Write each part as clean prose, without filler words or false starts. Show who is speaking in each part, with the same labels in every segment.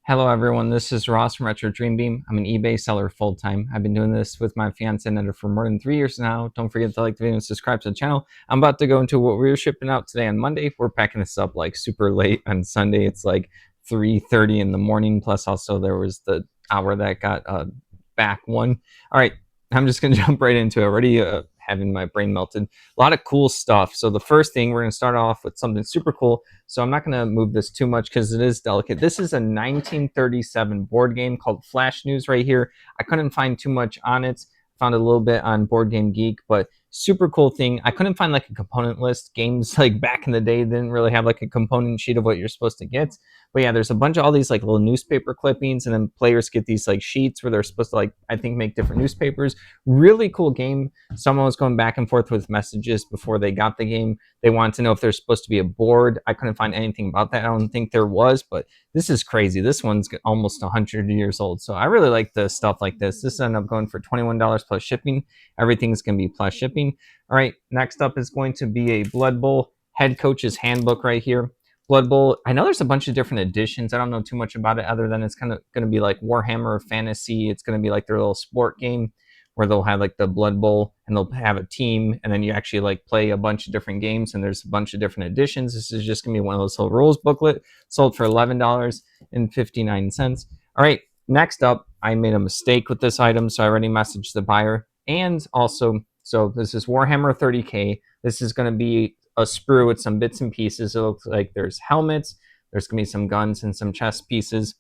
Speaker 1: Hello everyone, this is Ross from Retro Dream Beam. I'm an eBay seller full-time. I've been doing this with my fiance and editor for more than 3 years now. Don't forget to like the video and subscribe to the channel. I'm about to go into what we're shipping out today on Monday. We're packing this up like super late on Sunday. It's like 3:30 in the morning, plus also there was the hour that got back one. All right, I'm just gonna jump right into it. Already having my brain melted. A lot of cool stuff. So the first thing, we're gonna start off with something super cool. So I'm not going to move this too much because it is delicate. This is a 1937 board game called Flash News right here. I couldn't find too much on it. Found a little bit on Board Game Geek, but super cool thing. I couldn't find like a component list. Games like back in the day didn't really have like a component sheet of what you're supposed to get. But yeah, there's a bunch of all these like little newspaper clippings, and then players get these like sheets where they're supposed to like, I think, make different newspapers. Really cool game. Someone was going back and forth with messages before they got the game. They wanted to know if there's supposed to be a board. I couldn't find anything about that. I don't think there was, but this is crazy. This one's almost 100 years old. So I really like the stuff like this. This ended up going for $21 plus shipping. Everything's going to be plus shipping. All right, next up is going to be a Blood Bowl head coach's handbook right here. Blood Bowl, I know there's a bunch of different editions. I don't know too much about it other than it's kind of going to be like Warhammer Fantasy. It's going to be like their little sport game where they'll have like the Blood Bowl and they'll have a team, and then you actually like play a bunch of different games, and there's a bunch of different editions. This is just gonna be one of those little rules booklet, sold for $11.59. All right, next up, I made a mistake with this item, so I already messaged the buyer. And also, so this is Warhammer 30K. This is gonna be a sprue with some bits and pieces. It looks like there's helmets, there's gonna be some guns and some chest pieces.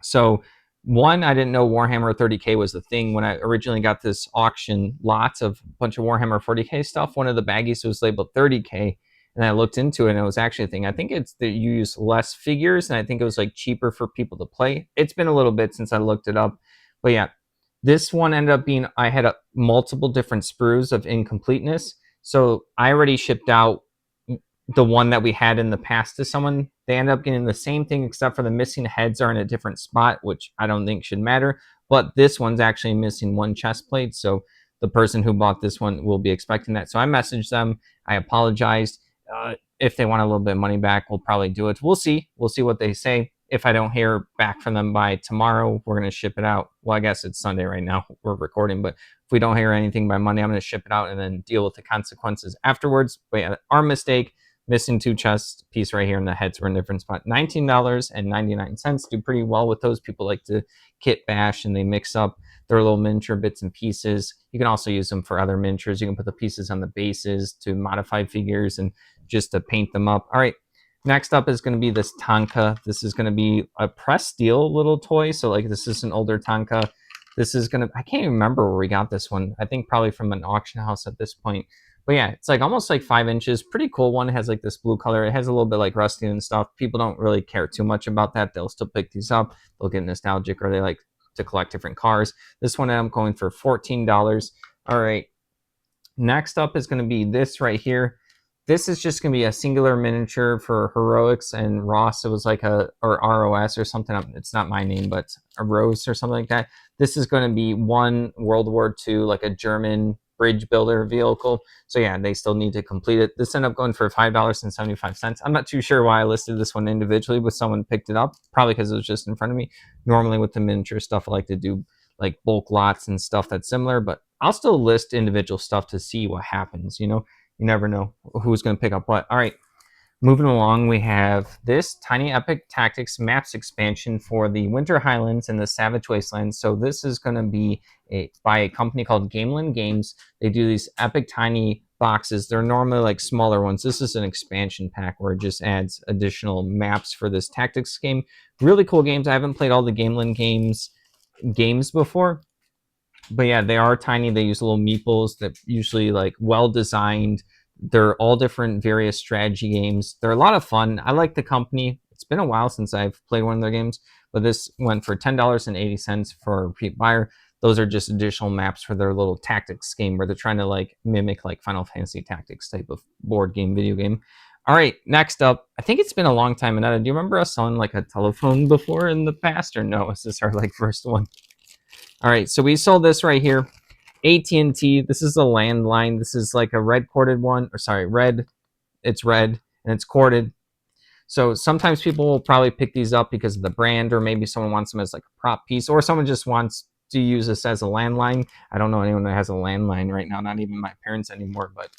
Speaker 1: So one, I didn't know Warhammer 30K was the thing. When I originally got this auction, lots of bunch of Warhammer 40K stuff. One of the baggies was labeled 30K, and I looked into it, and it was actually a thing. I think it's that you use less figures, and I think it was like cheaper for people to play. It's been a little bit since I looked it up, but yeah, this one ended up being, I had multiple different sprues of incompleteness, so I already shipped out the one that we had in the past to someone. They end up getting the same thing, except for the missing heads are in a different spot, which I don't think should matter. But this one's actually missing one chest plate, so the person who bought this one will be expecting that. So I messaged them. I apologized. If they want a little bit of money back, we'll probably do it. We'll see. We'll see what they say. If I don't hear back from them by tomorrow, we're going to ship it out. Well, I guess it's Sunday right now. We're recording, but if we don't hear anything by Monday, I'm going to ship it out and then deal with the consequences afterwards. But yeah, our mistake. Missing two chest piece right here, and the heads were in a different spot. $19.99. Do pretty well with those. People like to kit bash, and they mix up their little miniature bits and pieces. You can also use them for other miniatures. You can put the pieces on the bases to modify figures and just to paint them up. All right, next up is going to be this Tonka. This is going to be a pressed steel little toy. So like this is an older Tonka. This is going to, I can't even remember where we got this one. I think probably from an auction house at this point. But yeah, it's like almost like 5 inches. Pretty cool one. It has like this blue color. It has a little bit like rusty and stuff. People don't really care too much about that. They'll still pick these up. They'll get nostalgic, or they like to collect different cars. This one I'm going for $14. All right. Next up is going to be this right here. This is just going to be a singular miniature for Heroics and Ross. It was like or ROS or something. It's not my name, but a Rose or something like that. This is going to be one World War II, like a German bridge builder vehicle. So yeah, they still need to complete it. This ended up going for $5.75. I'm not too sure why I listed this one individually, but someone picked it up, probably because it was just in front of me. Normally with the miniature stuff, I like to do like bulk lots and stuff that's similar, but I'll still list individual stuff to see what happens. You never know who's going to pick up what. All right, moving along, we have this Tiny Epic Tactics Maps expansion for the Winter Highlands and the Savage Wastelands. So this is going to be by a company called Gameland Games. They do these epic tiny boxes. They're normally like smaller ones. This is an expansion pack where it just adds additional maps for this tactics game. Really cool games. I haven't played all the Gameland games before, but yeah, they are tiny. They use little meeples that usually like well designed. They're all different various strategy games. They're a lot of fun. I like the company. It's been a while since I've played one of their games, but this went for $10.80 for a repeat buyer. Those are just additional maps for their little tactics game where they're trying to like mimic like Final Fantasy Tactics type of board game, video game. All right, next up, I think it's been a long time. Anetta, do you remember us selling like a telephone before in the past, or no? Is this our like first one? All right, so we sold this right here. AT&T, this is a landline. This is like a red corded one, or sorry, red. It's red and it's corded. So sometimes people will probably pick these up because of the brand, or maybe someone wants them as like a prop piece, or someone just wants to use this as a landline. I don't know anyone that has a landline right now, not even my parents anymore, but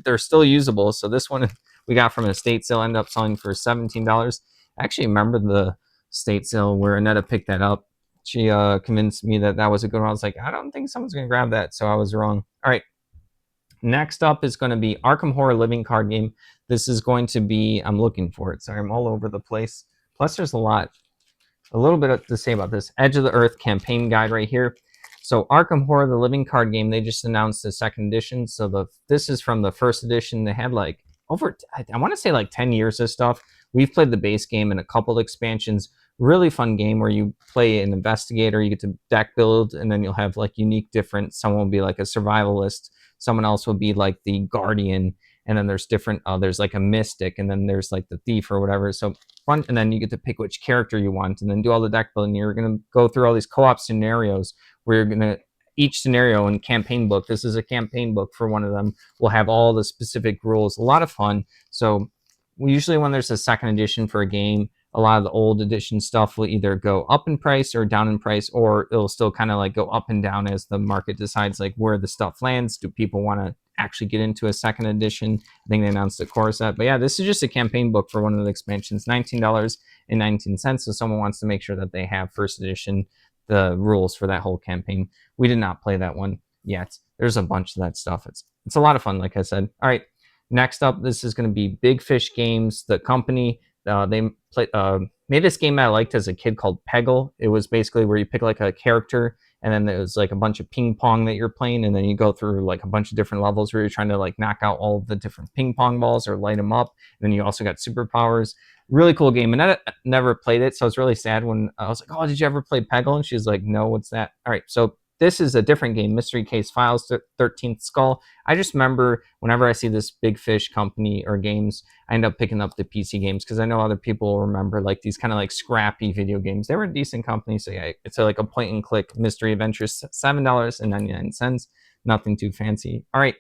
Speaker 1: they're still usable. So this one we got from an estate sale, ended up selling for $17. I actually remember the estate sale where Annetta picked that up. She convinced me that that was a good one. I was like, I don't think someone's going to grab that. So I was wrong. All right. Next up is going to be Arkham Horror Living Card Game. This is going to be, I'm looking for it. Sorry, I'm all over the place. Plus, there's a little bit to say about this. Edge of the Earth campaign guide right here. So Arkham Horror, the living card game, they just announced the second edition. So this is from the first edition. They had like over, I want to say like 10 years of stuff. We've played the base game and a couple expansions. Really fun game where you play an investigator, you get to deck build, and then you'll have like unique different, someone will be like a survivalist, someone else will be like the guardian, and then there's different, there's like a mystic, and then there's like the thief or whatever. So fun, and then you get to pick which character you want, and then do all the deck building. You're going to go through all these co-op scenarios where you're going to, each scenario and campaign book, this is a campaign book for one of them, will have all the specific rules. A lot of fun. So usually when there's a second edition for a game, a lot of the old edition stuff will either go up in price or down in price, or it'll still kind of like go up and down as the market decides like where the stuff lands. Do people want to actually get into a second edition? I think they announced the core set. But yeah, this is just a campaign book for one of the expansions, $19.19. So someone wants to make sure that they have first edition, the rules for that whole campaign. We did not play that one yet. There's a bunch of that stuff. It's a lot of fun, like I said. All right, next up, this is going to be Big Fish Games, the company. They made this game I liked as a kid called Peggle. It was basically where you pick like a character, and then there's like a bunch of ping pong that you're playing, and then you go through like a bunch of different levels where you're trying to like knock out all of the different ping pong balls or light them up. And then you also got superpowers. Really cool game. And I never played it, so it's really sad when I was like, "Oh, did you ever play Peggle?" And she's like, "No, what's that?" All right, so this is a different game, Mystery Case Files, 13th Skull. I just remember whenever I see this Big Fish company or games, I end up picking up the PC games because I know other people will remember like these kind of like scrappy video games. They were a decent company, so yeah, it's like a point and click mystery adventure, $7.99. Nothing too fancy. All right,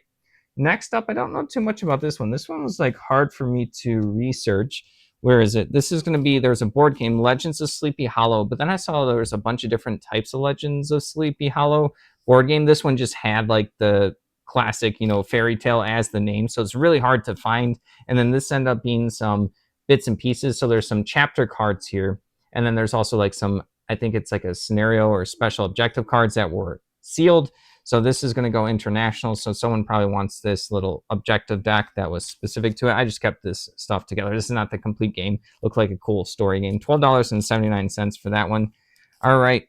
Speaker 1: next up, I don't know too much about this one. This one was like hard for me to research. Where is it? This is going to be, there's a board game, Legends of Sleepy Hollow, but then I saw there was a bunch of different types of Legends of Sleepy Hollow board game. This one just had like the classic, fairy tale as the name, so it's really hard to find. And then this ended up being some bits and pieces. So there's some chapter cards here, and then there's also like some, I think it's like a scenario or special objective cards that were sealed. So this is going to go international. So someone probably wants this little objective deck that was specific to it. I just kept this stuff together. This is not the complete game. Looked like a cool story game. $12.79 for that one. All right.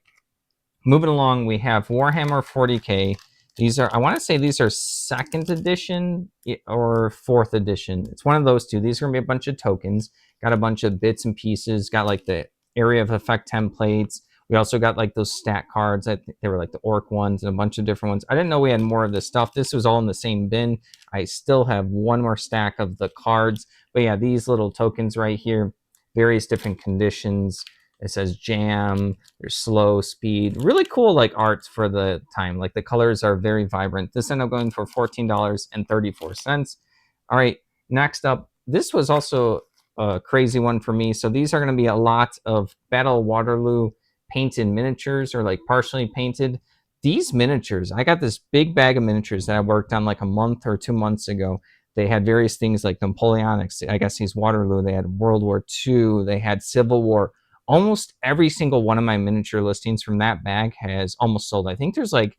Speaker 1: Moving along, we have Warhammer 40K. These are, I want to say these are second edition or fourth edition. It's one of those two. These are going to be a bunch of tokens. Got a bunch of bits and pieces. Got like the area of effect templates. We also got like those stat cards. I think they were like the orc ones and a bunch of different ones. I didn't know we had more of this stuff. This was all in the same bin. I still have one more stack of the cards. But yeah, these little tokens right here, various different conditions. It says jam, there's slow, speed. Really cool like art for the time. Like the colors are very vibrant. This ended up going for $14.34. All right, next up, this was also a crazy one for me. So these are going to be a lot of Battle Waterloo painted miniatures, or like partially painted. These miniatures, I got this big bag of miniatures that I worked on like a month or 2 months ago. They had various things like Napoleonics. I guess he's Waterloo. They had World War II. They had Civil War. Almost every single one of my miniature listings from that bag has almost sold. I think there's like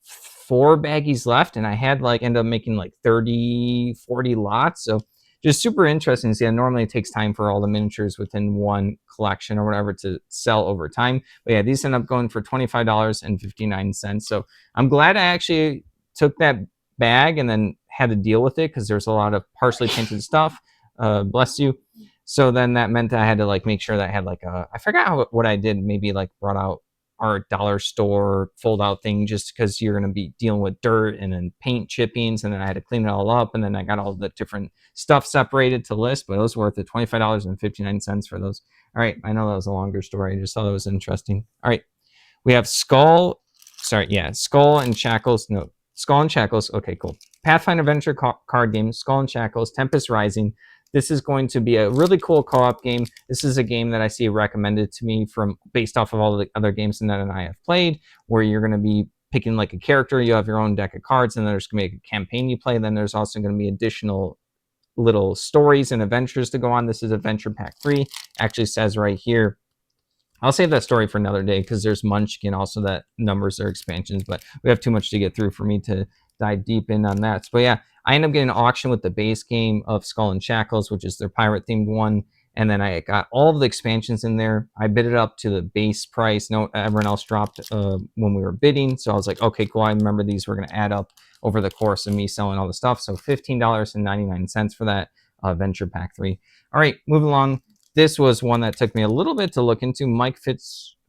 Speaker 1: 4 baggies left, and I had like end up making like 30, 40 lots. So just super interesting to see. Normally it takes time for all the miniatures within one collection or whatever to sell over time. But yeah, these end up going for $25.59. So I'm glad I actually took that bag and then had to deal with it, because there's a lot of partially painted stuff. Bless you. So then that meant that I had to like make sure that I had like I forgot what I did. Maybe like brought out our dollar store fold out thing, just because you're going to be dealing with dirt and then paint chippings, and then I had to clean it all up, and then I got all the different stuff separated to list, but it was worth it. $25.59 for those. All right, I know that was a longer story. I just thought it was interesting. All right, we have Skull and Shackles. Okay, cool. Pathfinder Adventure card game, Skull and Shackles, Tempest Rising. This is going to be a really cool co-op game. This is a game that I see recommended to me from based off of all the other games that I have played, where you're going to be picking like a character, you have your own deck of cards, and there's going to be a campaign you play. Then there's also going to be additional little stories and adventures to go on. This is Adventure Pack 3. Actually says right here, I'll save that story for another day because there's Munchkin also that numbers their expansions, but we have too much to get through for me to dive deep in on that. But yeah, I ended up getting an auction with the base game of Skull and Shackles, which is their pirate themed one. And then I got all of the expansions in there. I bid it up to the base price. No, everyone else dropped when we were bidding. So I was like, okay, cool. I remember these were going to add up over the course of me selling all the stuff. So $15.99 for that Venture Pack 3. All right, moving along. This was one that took me a little bit to look into. Mike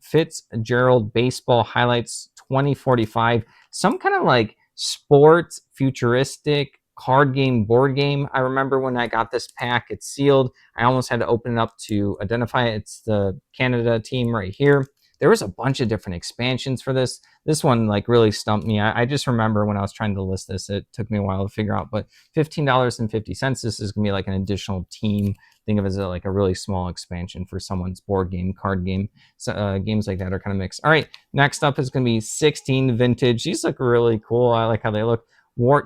Speaker 1: Fitzgerald Baseball Highlights 2045. Some kind of like sports, futuristic card game, board game. I remember when I got this pack, it's sealed. I almost had to open it up to identify it. It's the Canada team right here. There was a bunch of different expansions for this. This one like really stumped me. I just remember when I was trying to list this, it took me a while to figure out, but $15.50. This is gonna be like an additional team. Think of it as like a really small expansion for someone's board game, card game. So, games like that are kind of mixed. All right, next up is going to be 16 Vintage. These look really cool. I like how they look.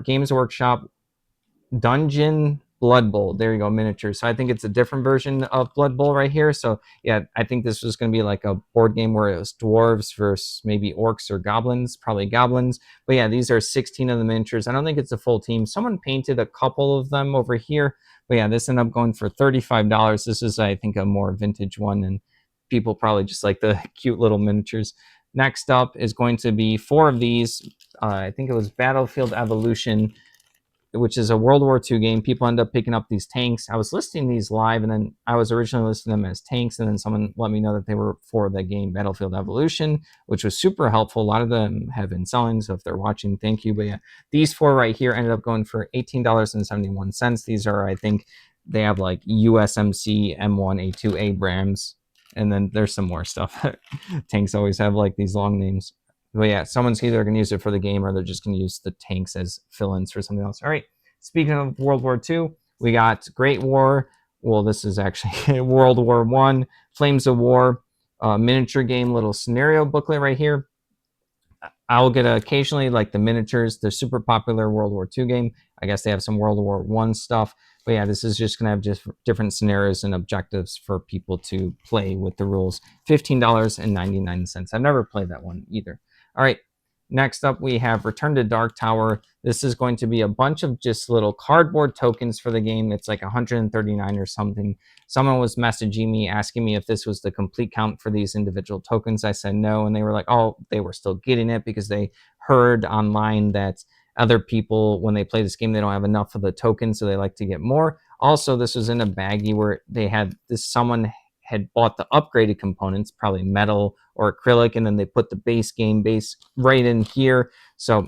Speaker 1: Games Workshop Dungeon Blood Bowl. There you go, miniatures. So I think it's a different version of Blood Bowl right here. So yeah, I think this was going to be like a board game where it was dwarves versus maybe orcs or goblins, probably goblins. But yeah, these are 16 of the miniatures. I don't think it's a full team. Someone painted a couple of them over here. But yeah, this ended up going for $35. This is, I think, a more vintage one, and people probably just like the cute little miniatures. Next up is going to be 4 of these. I think it was Battlefield Evolution, which is a World War II game. People end up picking up these tanks. I was listing these live, and then I was originally listing them as tanks, and then someone let me know that they were for the game Battlefield Evolution, which was super helpful. A lot of them have been selling, so if they're watching, thank you. But yeah, these 4 right here ended up going for $18.71. These are, I think, they have like USMC M1 A2 Abrams, and then there's some more stuff. Tanks always have like these long names. But yeah, someone's either going to use it for the game or they're just going to use the tanks as fill-ins for something else. All right, speaking of World War II, we got Great War. Well, this is actually World War I, Flames of War, miniature game, little scenario booklet right here. I'll get occasionally like the miniatures, the super popular World War II game. I guess they have some World War I stuff. But yeah, this is just going to have just different scenarios and objectives for people to play with the rules. $15.99. I've never played that one either. All right, next up we have Return to Dark Tower. This is going to be a bunch of just little cardboard tokens for the game. It's like 139 or something. Someone was messaging me asking me if this was the complete count for these individual tokens. I said no, and they were like, oh, they were still getting it because they heard online that other people, when they play this game, they don't have enough of the tokens, so they like to get more. Also, this was in a baggie where they had this, someone had bought the upgraded components, probably metal or acrylic, and then they put the base right in here. So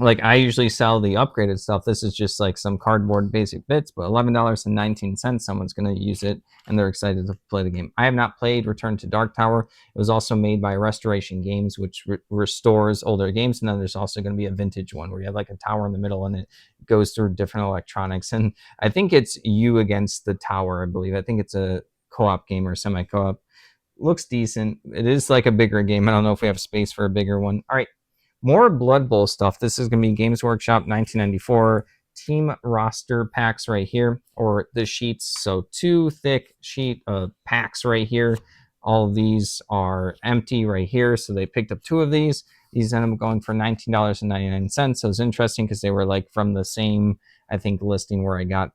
Speaker 1: like I usually sell the upgraded stuff. This is just like some cardboard basic bits, but $11.19, someone's going to use it and they're excited to play the game. I have not played Return to Dark Tower. It was also made by Restoration Games, which restores older games. And then there's also going to be a vintage one where you have like a tower in the middle and it goes through different electronics. And I think it's you against the tower, I believe. I think it's a co-op game or semi-co-op. Looks decent. It is like a bigger game. I don't know if we have space for a bigger one. All right. More Blood Bowl stuff. This is going to be Games Workshop 1994 team roster packs right here, or the sheets. So 2 thick sheet of packs right here. All of these are empty right here. So they picked up 2 of these. These end up going for $19.99. So it's interesting because they were like from the same, I think, listing where I got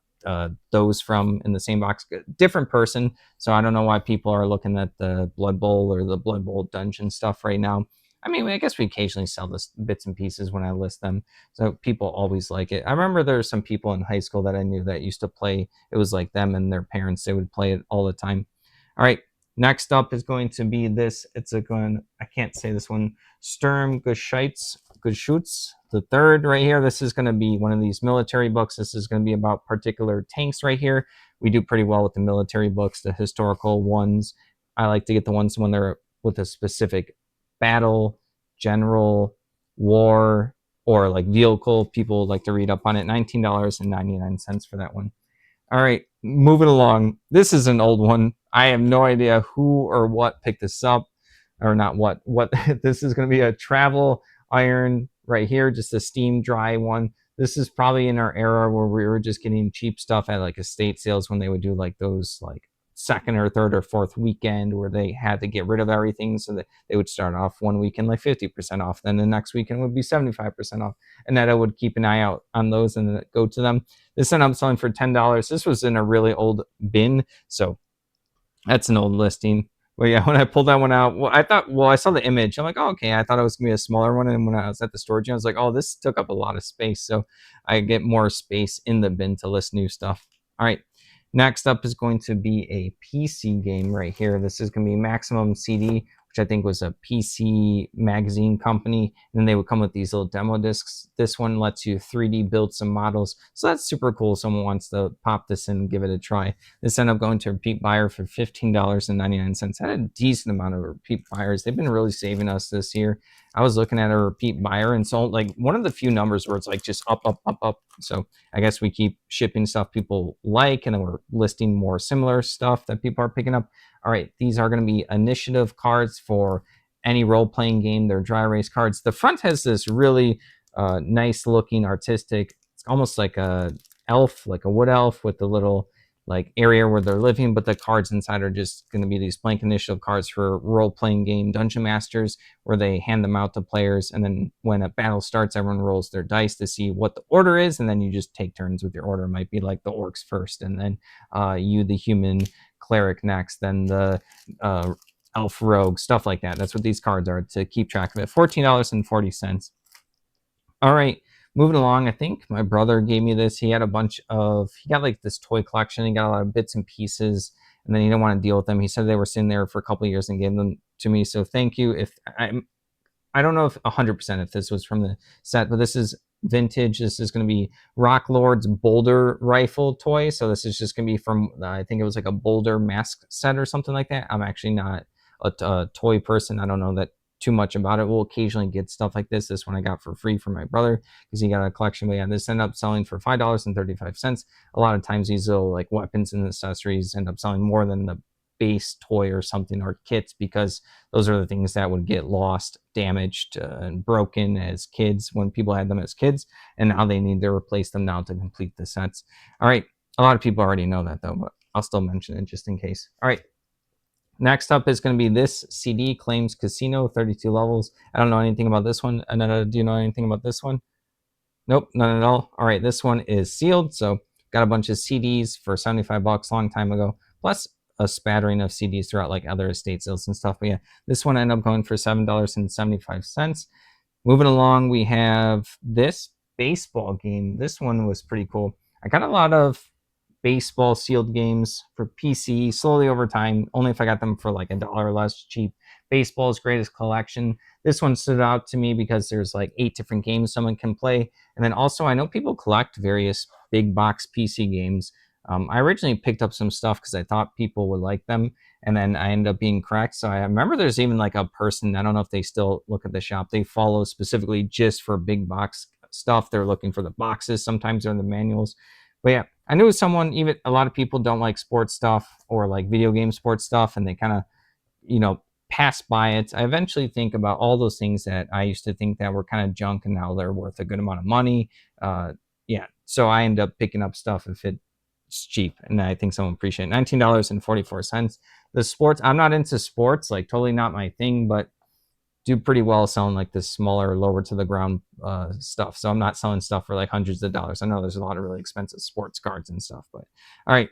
Speaker 1: those from in the same box. Different person. So I don't know why people are looking at the Blood Bowl or the Blood Bowl dungeon stuff right now. I mean, I guess we occasionally sell this bits and pieces when I list them. So people always like it. I remember there were some people in high school that I knew that used to play. It was like them and their parents. They would play it all the time. All right. Next up is going to be this. It's a going, I can't say this one. Sturm Geschütz, the third right here. This is going to be one of these military books. This is going to be about particular tanks right here. We do pretty well with the military books, the historical ones. I like to get the ones when they're with a specific battle, general, war, or like vehicle. People like to read up on it. $19.99 for that one. All right, moving along. This is an old one. I have no idea who or what picked this up, or not what. What this is going to be a travel iron right here, just a steam dry one. This is probably in our era where we were just getting cheap stuff at like estate sales when they would do like those like second or third or fourth weekend where they had to get rid of everything, so that they would start off one weekend like 50% off, then the next weekend would be 75% off, and that I would keep an eye out on those and then go to them. This ended up selling for $10. This was in a really old bin, so that's an old listing. But yeah, when I pulled that one out, I saw the image. I'm like, oh, okay. I thought it was gonna be a smaller one, and when I was at the storage, I was like, oh, this took up a lot of space. So I get more space in the bin to list new stuff. All right. Next up is going to be a PC game right here. This is going to be Maximum CD, which I think was a PC magazine company. And then they would come with these little demo discs. This one lets you 3D build some models. So that's super cool. Someone wants to pop this in and give it a try. This ended up going to a repeat buyer for $15.99. I had a decent amount of repeat buyers. They've been really saving us this year. I was looking at a repeat buyer and sold like one of the few numbers where it's like just up, up, up, up. So I guess we keep shipping stuff people like, and then we're listing more similar stuff that people are picking up. All right, these are going to be initiative cards for any role-playing game. They're dry erase cards. The front has this really nice looking artistic, it's almost like a elf, like a wood elf with the little like area where they're living, but the cards inside are just going to be these blank initiative cards for role-playing game Dungeon Masters, where they hand them out to players, and then when a battle starts, everyone rolls their dice to see what the order is, and then you just take turns with your order. It might be like the orcs first, and then you, the human cleric, next, then the elf rogue, stuff like that. That's what these cards are, to keep track of it. $14.40. All right, moving along. I think my brother gave me this. He got like this toy collection. He got a lot of bits and pieces, and then he didn't want to deal with them. He said they were sitting there for a couple of years and gave them to me. So thank you. If I don't know if 100% if this was from the set, but this is vintage. This is going to be Rock Lord's Boulder rifle toy. So this is just going to be from, I think it was like a Boulder mask set or something like that. I'm actually not a toy person. I don't know that too much about it. We'll occasionally get stuff like this. This one I got for free from my brother because he got a collection. But yeah, this ended up selling for $5.35. A lot of times these little like weapons and accessories end up selling more than the base toy or something, or kits, because those are the things that would get lost, damaged, and broken as kids when people had them as kids, and now they need to replace them now to complete the sets. All right, a lot of people already know that though, but I'll still mention it just in case. All right, next up is going to be this CD, Claims Casino, 32 levels. I don't know anything about this one. Anetta, do you know anything about this one? Nope, none at all. All right, this one is sealed, so got a bunch of CDs for 75 bucks, long time ago, plus a spattering of CDs throughout like other estate sales and stuff. But yeah, this one ended up going for $7.75. Moving along, we have this baseball game. This one was pretty cool. I got a lot of baseball sealed games for PC slowly over time, only if I got them for like $1 or less cheap. Baseball's greatest collection. This one stood out to me because there's like 8 different games someone can play. And then also I know people collect various big box PC games. I originally picked up some stuff because I thought people would like them, and then I ended up being correct. So I remember there's even like a person, I don't know if they still look at the shop, they follow specifically just for big box stuff. They're looking for the boxes. Sometimes they're in the manuals. But yeah, I knew someone, even a lot of people don't like sports stuff or like video game sports stuff, and they kind of, pass by it. I eventually think about all those things that I used to think that were kind of junk, and now they're worth a good amount of money. Yeah, so I end up picking up stuff if it's cheap, and I think someone appreciate it. $19.44. The sports, I'm not into sports, like totally not my thing, but do pretty well selling like this smaller, lower to the ground stuff. So I'm not selling stuff for like hundreds of dollars. I know there's a lot of really expensive sports cards and stuff, but all right.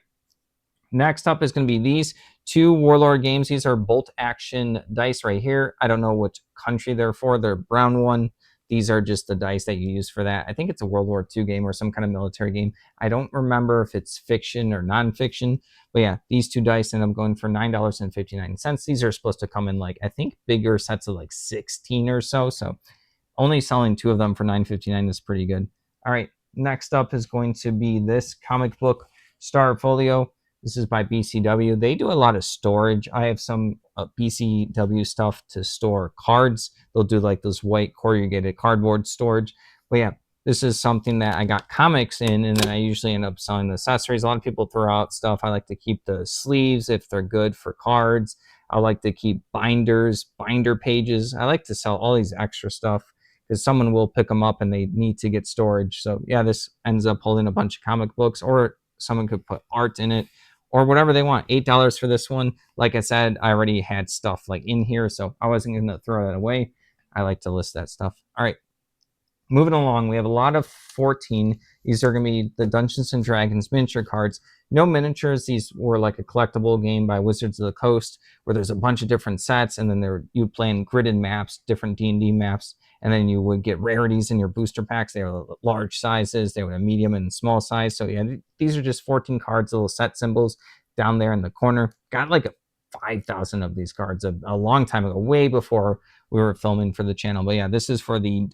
Speaker 1: Next up is going to be these 2 Warlord games. These are bolt action dice right here. I don't know which country they're for. They're brown one. These are just the dice that you use for that. I think it's a World War II game or some kind of military game. I don't remember if it's fiction or nonfiction, but yeah, these 2 dice end up going for $9.59. These are supposed to come in like, I think, bigger sets of like 16 or so. So only selling 2 of them for $9.59 is pretty good. All right, next up is going to be this comic book Star Folio. This is by BCW. They do a lot of storage. I have some BCW stuff to store cards. They'll do like those white corrugated cardboard storage. But yeah, This is something that I got comics in, and then I usually end up selling the accessories. A lot of people throw out stuff. I like to keep the sleeves if they're good for cards. I like to keep binders, binder pages. I like to sell all these extra stuff because someone will pick them up and they need to get storage. So yeah, this ends up holding a bunch of comic books, or someone could put art in it or whatever they want. $8 for this one. Like I said, I already had stuff like in here, so I wasn't going to throw that away. I like to list that stuff. All right. Moving along, we have a lot of 14. These are going to be the Dungeons and Dragons miniature cards. No miniatures. These were like a collectible game by Wizards of the Coast, where there's a bunch of different sets, and then you play in gridded maps, different D&D maps, and then you would get rarities in your booster packs. They were large sizes. They were a medium and small size. So yeah, these are just 14 cards, little set symbols down there in the corner. Got like 5,000 of these cards a long time ago, way before we were filming for the channel. But yeah, this is for the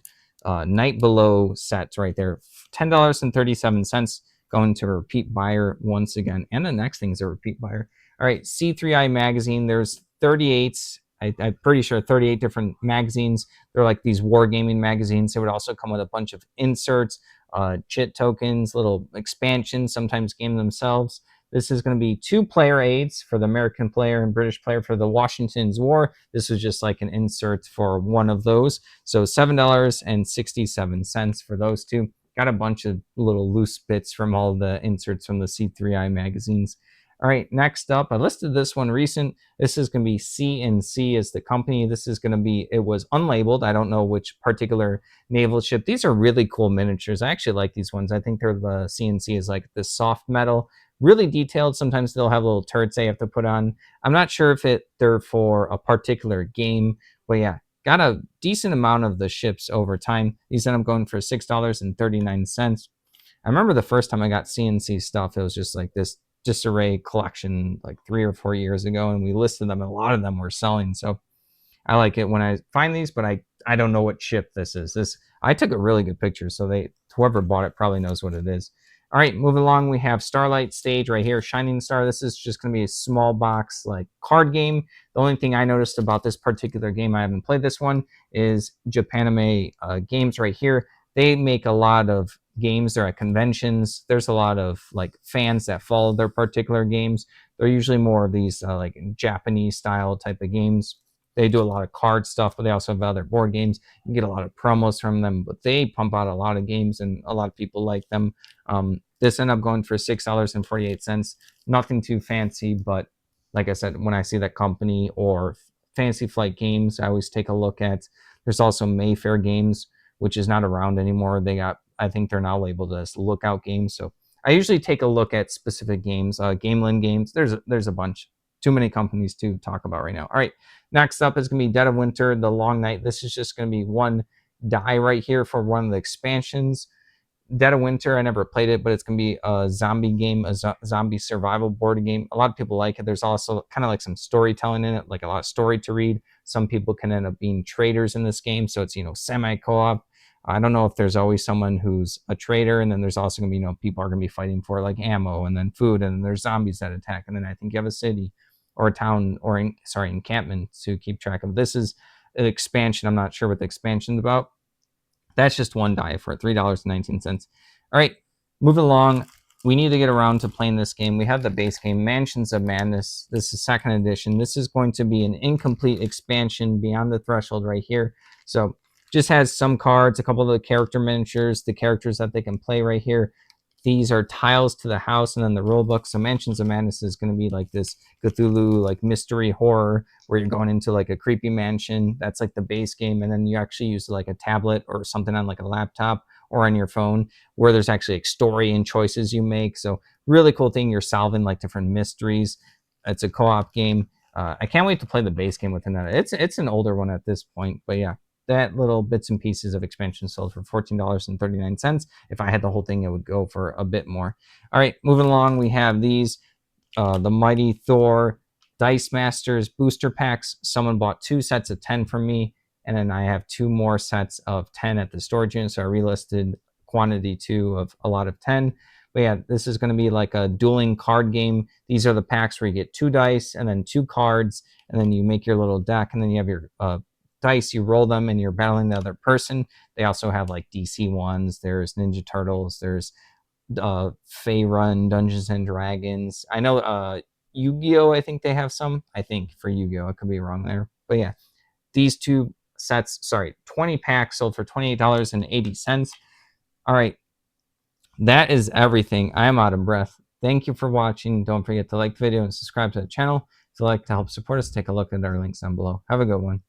Speaker 1: Night Below sets right there. $10.37 going to a repeat buyer once again. And the next thing is a repeat buyer. All right, C3I magazine. There's 38. I'm pretty sure 38 different magazines. They're like these wargaming magazines. They would also come with a bunch of inserts, chit tokens, little expansions, sometimes game themselves. This is going to be 2 player aids for the American player and British player for the Washington's War. This was just like an insert for one of those. So $7.67 for those two. Got a bunch of little loose bits from all the inserts from the C3I magazines. All right, next up, I listed this one recent. This is going to be CNC as the company. This is going to be, it was unlabeled. I don't know which particular naval ship. These are really cool miniatures. I actually like these ones. I think they're the CNC is like this soft metal, really detailed. Sometimes they'll have little turrets they have to put on. I'm not sure if they're for a particular game, but yeah, got a decent amount of the ships over time. These end up going for $6.39. I remember the first time I got CNC stuff, it was just like this disarray collection like 3 or 4 years ago, and we listed them, and a lot of them were selling. So I like it when I find these, but I don't know what ship this is. I took a really good picture, so whoever bought it probably knows what it is. All right, moving along, we have Starlight Stage right here, Shining Star. This is just going to be a small box like card game. The only thing I noticed about this particular game, I haven't played this one, is Japanime Games right here. They make a lot of games. They're at conventions. There's a lot of like fans that follow their particular games. They're usually more of these like Japanese style type of games. They do a lot of card stuff, but they also have other board games. You get a lot of promos from them, but they pump out a lot of games, and a lot of people like them. This ended up going for $6.48. Nothing too fancy, but like I said, when I see that company or Fantasy Flight Games, I always take a look at. There's also Mayfair Games, which is not around anymore. I think they're now labeled as Lookout Games. So I usually take a look at specific games. Gameland Games, there's a bunch. Too many companies to talk about right now. All right, next up is going to be Dead of Winter, The Long Night. This is just going to be one die right here for one of the expansions. Dead of Winter, I never played it, but it's going to be a zombie game, a zombie survival board game. A lot of people like it. There's also kind of like some storytelling in it, like a lot of story to read. Some people can end up being traders in this game, so it's, semi-co-op. I don't know if there's always someone who's a trader, and then there's also going to be, people are going to be fighting for like ammo and then food, and then there's zombies that attack, and then I think you have a city or a town or encampment to keep track of. This is an expansion. I'm not sure what the expansion's about. That's just one die for $3.19. All right, moving along. We need to get around to playing this game. We have the base game, Mansions of Madness. This is 2nd edition. This is going to be an incomplete expansion, Beyond the Threshold right here. So just has some cards, a couple of the character miniatures, the characters that they can play right here. These are tiles to the house, and then the rule book. So Mansions of Madness is going to be like this Cthulhu, like mystery horror, where you're going into like a creepy mansion. That's like the base game, and then you actually use like a tablet or something on like a laptop or on your phone, where there's actually like story and choices you make. So really cool thing. You're solving like different mysteries. It's a co-op game. I can't wait to play the base game within that. It's an older one at this point, but yeah. That little bits and pieces of expansion sold for $14.39. If I had the whole thing, it would go for a bit more. All right, moving along, we have these, the Mighty Thor Dice Masters booster packs. Someone bought 2 sets of 10 from me, and then I have 2 more sets of 10 at the storage unit, so I relisted quantity 2 of a lot of 10. But yeah, this is going to be like a dueling card game. These are the packs where you get 2 dice and then 2 cards, and then you make your little deck, and then you have your dice, you roll them and you're battling the other person. They also have like DC ones. There's Ninja Turtles. There's Fey Run, Dungeons and Dragons. I know Yu-Gi-Oh! I think they have some. I think for Yu-Gi-Oh! I could be wrong there. But yeah, these two sets, 20 packs sold for $28.80. All right, that is everything. I'm out of breath. Thank you for watching. Don't forget to like the video and subscribe to the channel. If you'd like to help support us, take a look at our links down below. Have a good one.